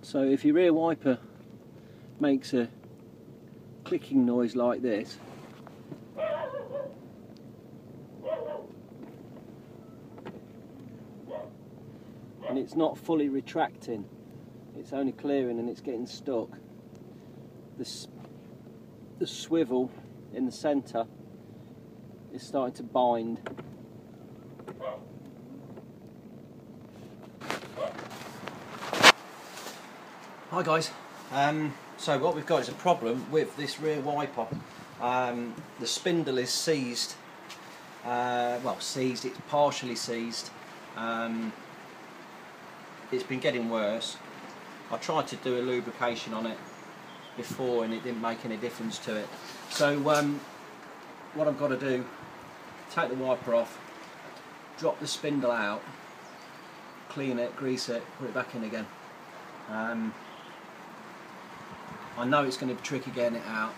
So if your rear wiper makes a clicking noise like this, and it's not fully retracting, it's only clearing and it's getting stuck, the swivel in the centre is starting to bind. Hi guys, so what we've got is a problem with this rear wiper. The spindle is seized, well seized, it's partially seized. It's been getting worse. I tried to do a lubrication on it before and it didn't make any difference to it. So what I've got to do, take the wiper off, drop the spindle out, clean it, grease it, put it back in again. I know it's going to be tricky getting it out,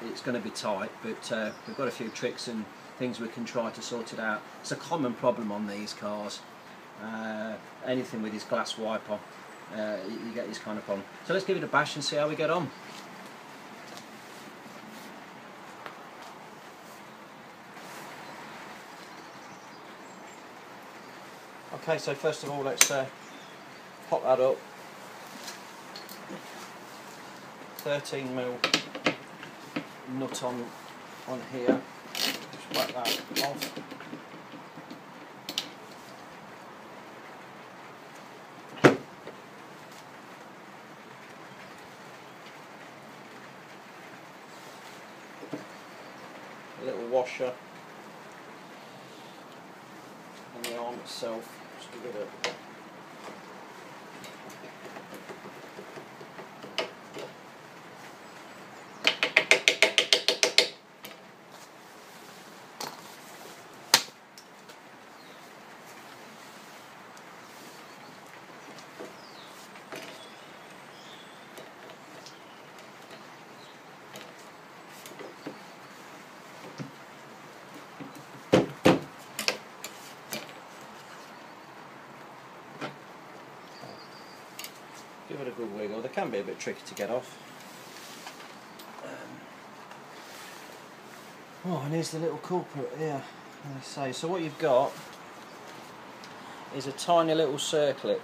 it's going to be tight, but we've got a few tricks and things we can try to sort it out. It's a common problem on these cars. Anything with this glass wiper, you get this kind of problem. So let's give it a bash and see how we get on. Okay, so first of all let's pop that up. 13mm nut on here. Just whack that off. A little washer on the arm itself. Just give it a give it a good wiggle. They can be a bit tricky to get off. Oh, and here's the little culprit here. As I say, so what you've got is a tiny little circlip.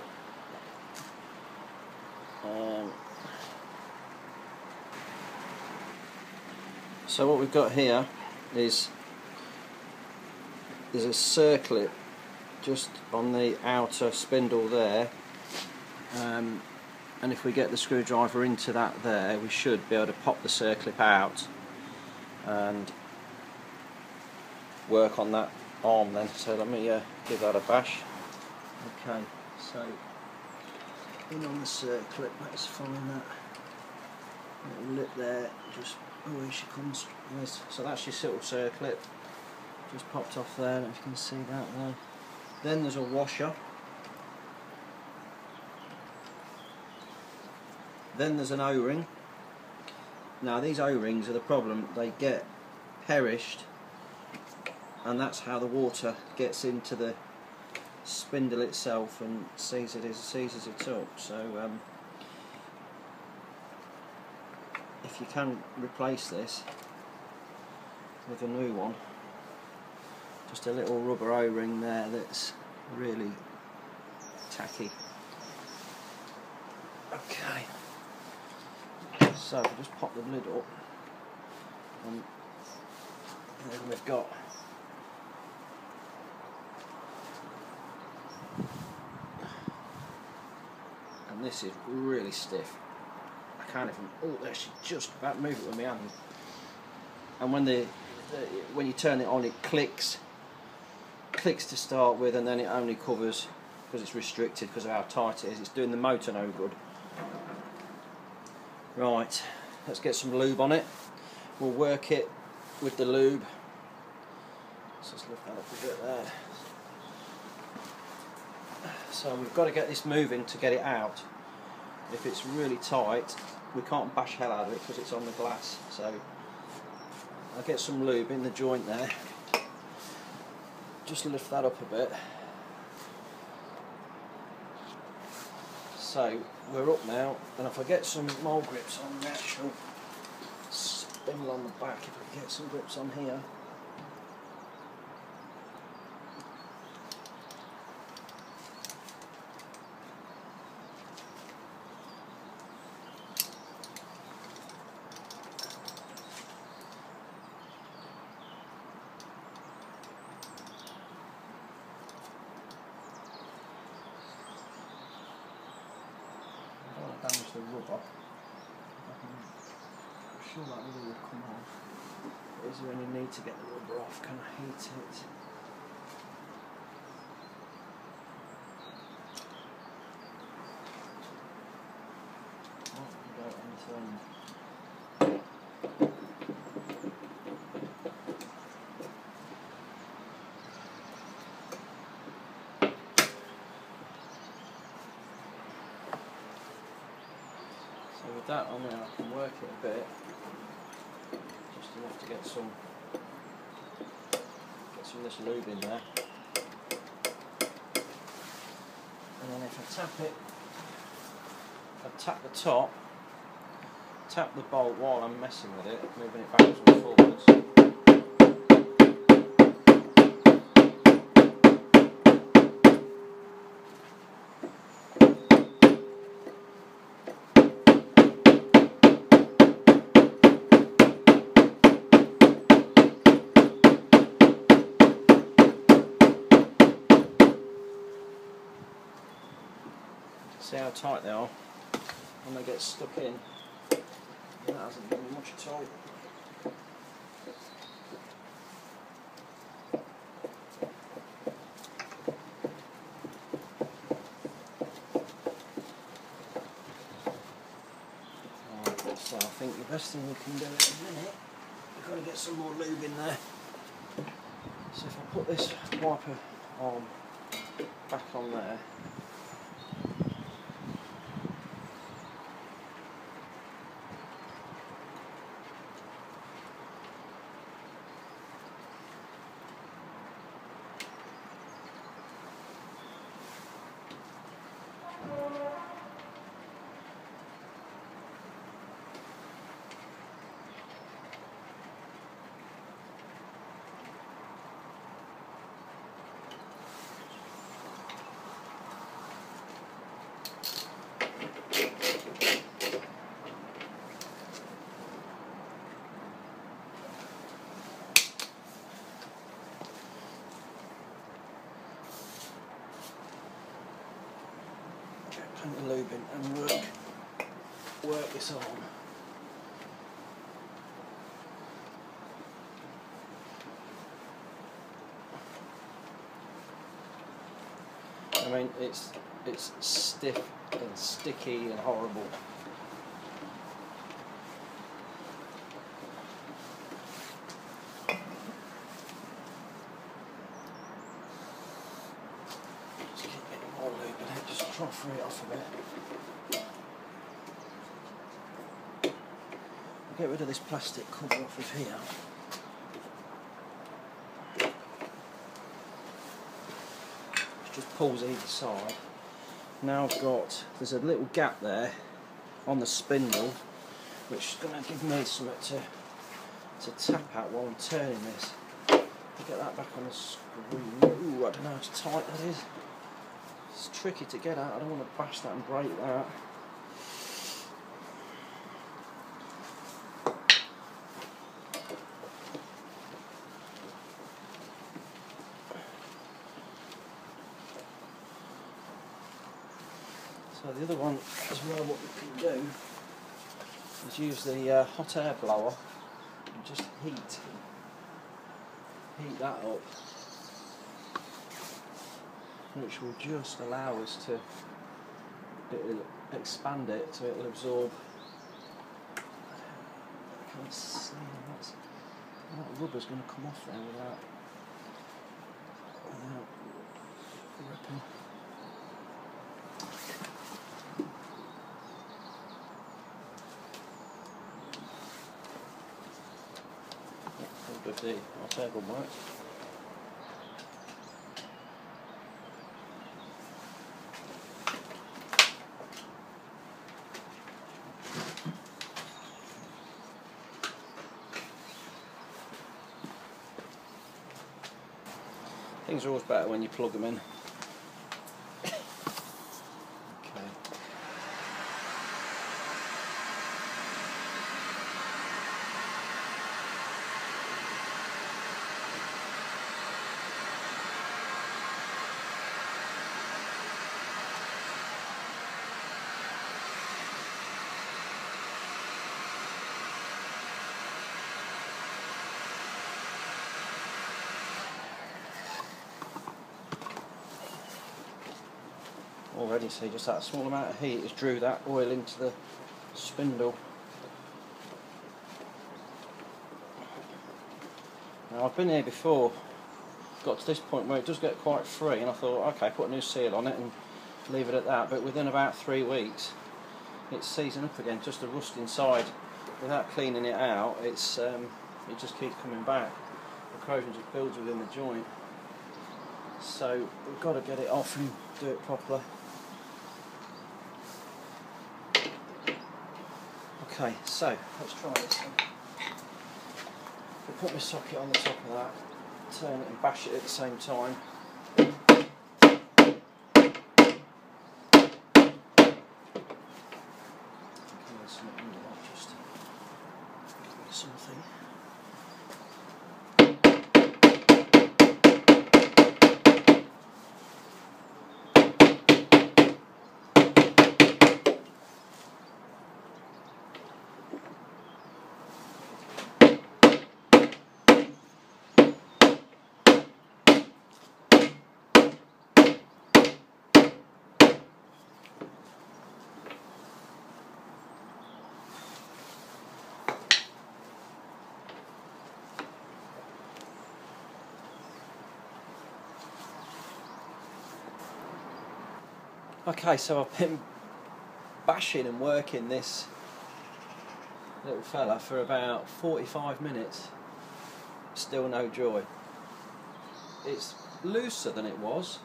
So what we've got here is there's a circlip just on the outer spindle there. And if we get the screwdriver into that there, we should be able to pop the circlip out and work on that arm then. So let me give that a bash. Okay, so in on the circlip, let's find that little lip there. Just, oh, here she comes. Yes. So that's your little circlip, just popped off there, if you can see that there. Then there's a washer. Then there's an O-ring. Now these O-rings are the problem, they get perished, and that's how the water gets into the spindle itself and seizes it up. So if you can replace this with a new one, just a little rubber O-ring there that's really tacky. Okay. So if we just pop the lid up, and then we've got and this is really stiff. I can't even, oh there, she just about move it with my hand. And when you turn it on, it clicks to start with, and then it only covers, because it's restricted because of how tight it is, it's doing the motor no good. Right, let's get some lube on it. We'll work it with the lube. Let's just lift that up a bit there. So we've got to get this moving to get it out. If it's really tight, we can't bash hell out of it because it's on the glass. So I'll get some lube in the joint there. Just lift that up a bit. So we're up now, and if I get some mole grips on the actual spindle on the back, if I get some grips on here. Damage the rubber. I'm sure that rubber will come off. Is there any need to get the rubber off? Can I heat it? Oh, go end to end. So with that on there, I can work it a bit, just enough to get some of this lube in there. And then if I tap it, I tap the top, tap the bolt while I'm messing with it, moving it backwards and forwards. See how tight they are when they get stuck in. That hasn't done much at all. Right, so I think the best thing we can do at the minute, we've got to get some more lube in there. So if I put this wiper arm back on there, plenty of lube in and work this on. I mean, it's stiff and sticky and horrible. Just keep getting more lube in it, just try to free it off a bit. I'll get rid of this plastic cover off of here. Just pulls either side. Now I've got, there's a little gap there on the spindle, which is going to give me something to tap out while I'm turning this. I'll get that back on the screen. Ooh, I don't know how tight that is. It's tricky to get out. I don't want to bash that and break that. So the other one as well, what we can do is use the hot air blower and just heat that up, which will just allow us to expand it so it'll absorb. I can't see that rubber's going to come off there without ripping. With the hot air gun works. Things are always better when you plug them in. Okay. Already, see, just that small amount of heat has drew that oil into the spindle. Now I've been here before, got to this point where it does get quite free, and I thought, okay, put a new seal on it and leave it at that, but within about 3 weeks it's seizing up again, just the rust inside. Without cleaning it out, it just keeps coming back. The corrosion just builds within the joint. So we've got to get it off and do it properly. Okay, so let's try this one. If I put my socket on the top of that, turn it and bash it at the same time. Something under that, just to give me something. Okay, so I've been bashing and working this little fella for about 45 minutes. Still no joy. It's looser than it was,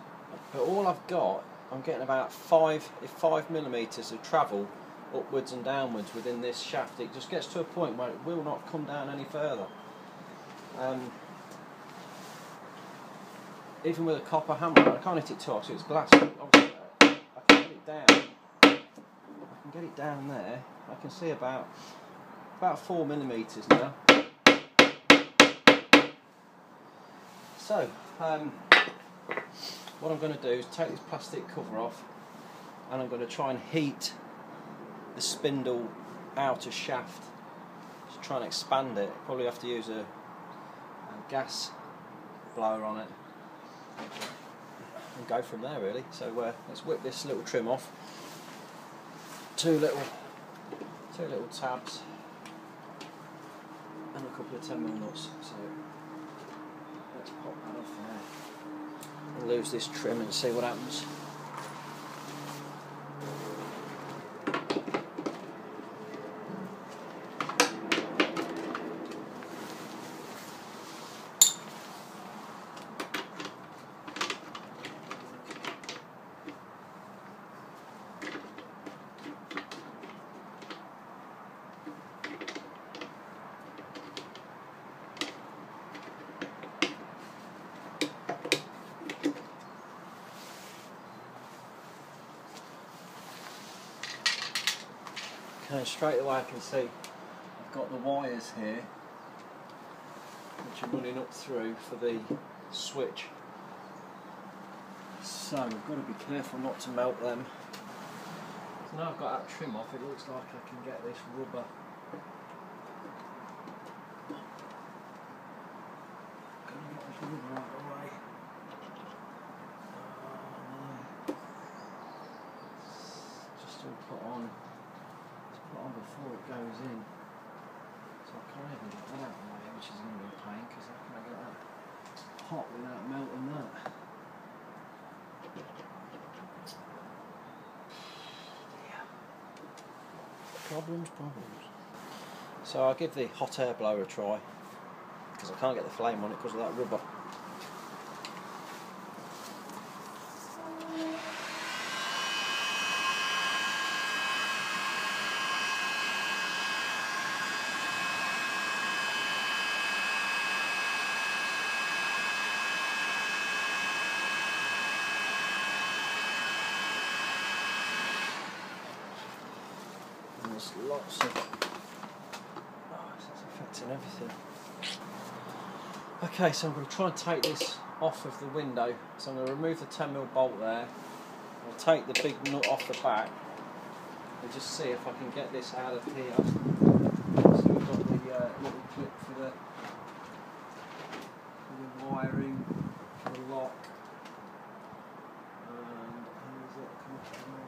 but all I've got, I'm getting about 5mm of travel upwards and downwards within this shaft. It just gets to a point where it will not come down any further. Even with a copper hammer, I can't hit it too hard, so it's glass. Obviously, I can get it down. I can get it down there. I can see about 4mm now. So, what I'm going to do is take this plastic cover off, and I'm going to try and heat the spindle outer shaft. Just try and expand it. Probably have to use a gas blower on it, and go from there really. So let's whip this little trim off. Two little tabs and a couple of 10mm nuts. So let's pop that off there and lose this trim and see what happens. Okay, straight away I can see I've got the wires here which are running up through for the switch, so we've got to be careful not to melt them. So now I've got that trim off, it looks like I can get this rubber out of the way. Just all put on before it goes in, so I can't even get that out of the way, which is going to be a pain because I can't get that hot without melting that. Yeah. Problems. So I'll give the hot air blower a try because I can't get the flame on it because of that rubber. there's lots of... Oh, that's affecting everything. Okay, so I'm going to try and take this off of the window. So I'm going to remove the 10mm bolt there. I'll take the big nut off the back and just see if I can get this out of here. So we've got the little clip for the wiring, for the lock, and how does it come off the mount?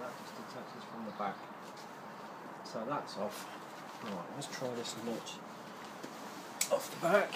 That just detaches from the back, so that's off. Right, let's try this nut off the back.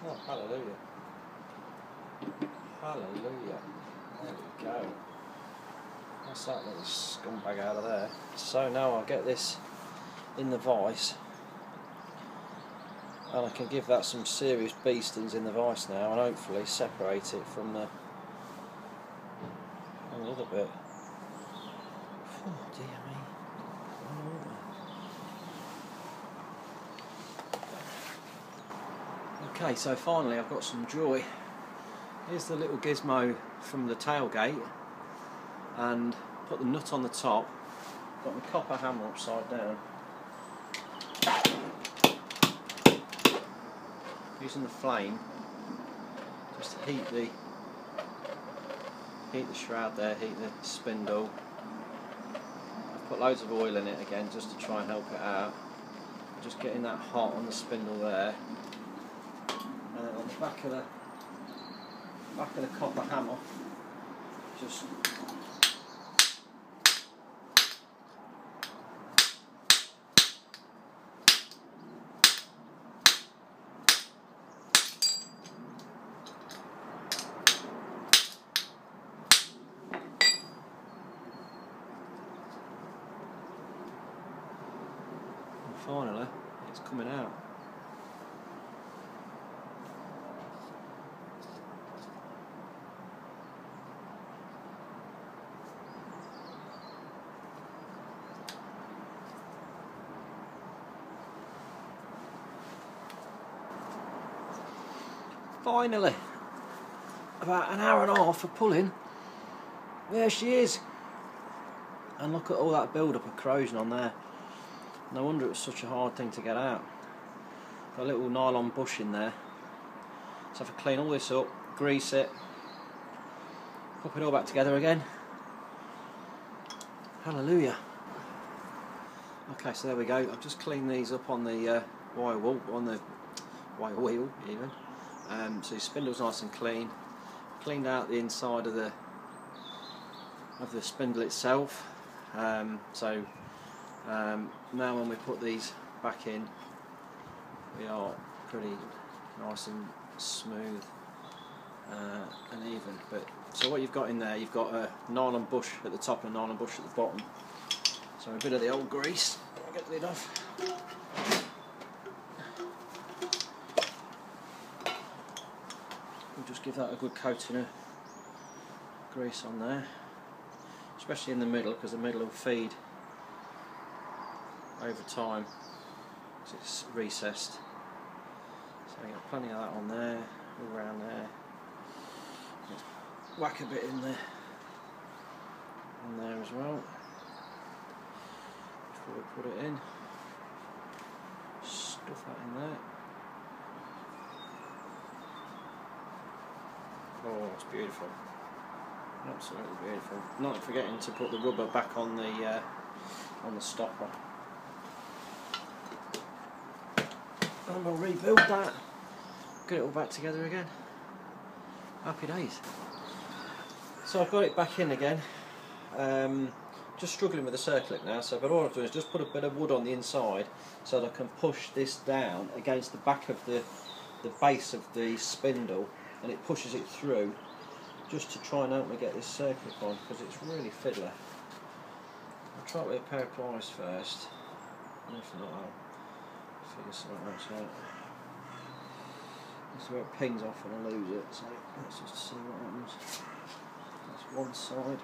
Oh, hallelujah. Hallelujah. There we go. That's that little scumbag out of there. So now I'll get this in the vise, and I can give that some serious beastings in the vise now, and hopefully separate it from the other bit. Oh dear me. Okay, so finally I've got some joy. Here's the little gizmo from the tailgate, and put the nut on the top. Got my copper hammer upside down. Using the flame just to heat the shroud there, heat the spindle. I've put loads of oil in it again just to try and help it out. Just getting that hot on the spindle there. And then on the back of the copper hammer, just finally it's coming out. Finally, about an hour and a half of pulling, there she is. And look at all that build up of corrosion on there. No wonder it was such a hard thing to get out. Got a little nylon bush in there. So if I clean all this up, grease it, pop it all back together again. Hallelujah. Okay, so there we go. I've just cleaned these up on the wire wheel, even. So your spindle's nice and clean. Cleaned out the inside of the spindle itself. Now when we put these back in, we are pretty nice and smooth and even. So what you've got in there, you've got a nylon bush at the top and a nylon bush at the bottom. So a bit of the old grease. I'll get the lid off. We'll just give that a good coating of grease on there, especially in the middle, because the middle will feed over time because it's recessed. So I got plenty of that on there, all around there. Let's whack a bit in there as well before we put it in. Stuff that in there. Oh, it's beautiful. Absolutely beautiful. Not forgetting to put the rubber back on the stopper. And we'll rebuild that. Get it all back together again. Happy days. So I've got it back in again. Just struggling with the circlip now, so but all I've done is just put a bit of wood on the inside so that I can push this down against the back of the base of the spindle, and it pushes it through, just to try and help me get this circlip on, because it's really fiddler. I'll try it with a pair of pliers first, and if not I'll figure something else out. This is where it pings off and I lose it, so let's just see what happens. That's one side.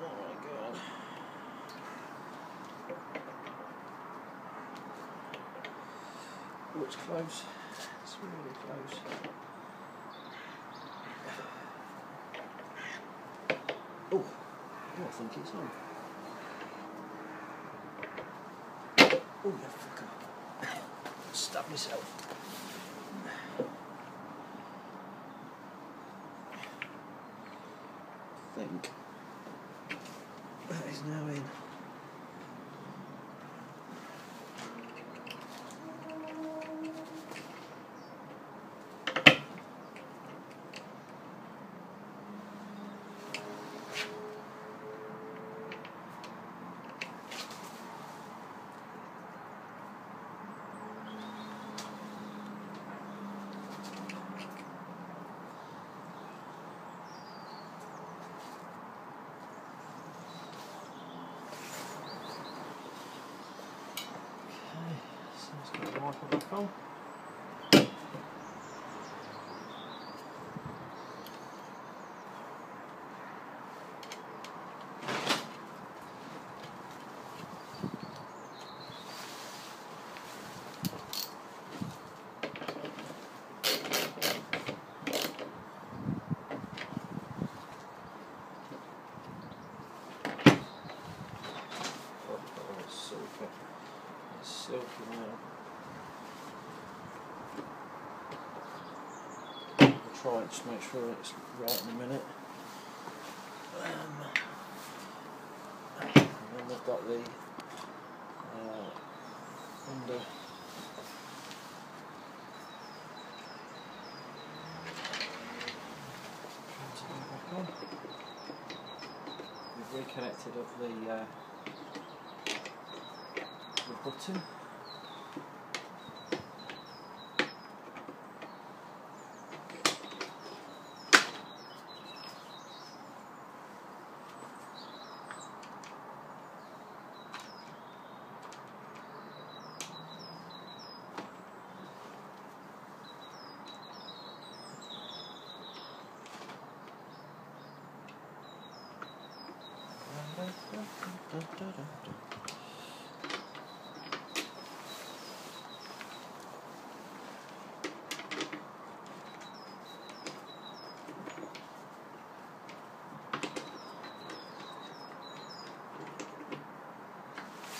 Oh my god. Oh, it's close. It's really close. Oh, I think it's on. Oh, you fucker. Stab myself. I think that is now in. Let's get the wiper back on. Oh, it's silky. It's silky now. Try and just make sure it's right in a minute. And then we've got the under back on. We've reconnected up the button.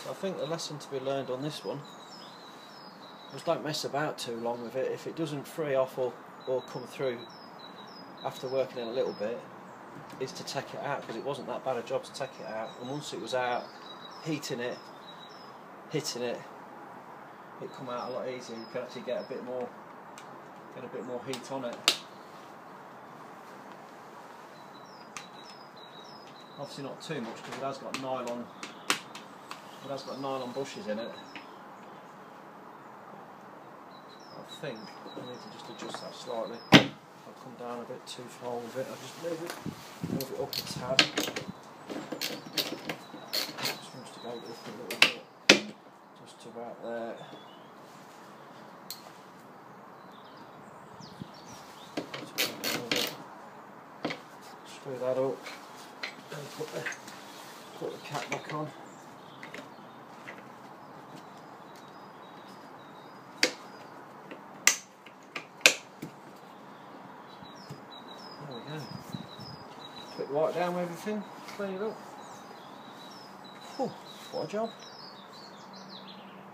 So I think the lesson to be learned on this one was don't mess about too long with it. If it doesn't free off or come through after working it a little bit, is to take it out, because it wasn't that bad a job to take it out, and once it was out, heating it, hitting it, it come out a lot easier. You can actually get a bit more heat on it. Obviously not too much, because it has got nylon. It has got nylon bushes in it. I think I need to just adjust that slightly. I've come down a bit too far with it. I'll just move it up a tad. Just wants to go up a little bit, just about there. Just screw that up, then put the cap back on. There we go. Quick wipe down with everything, clean it up. Whew, what a job.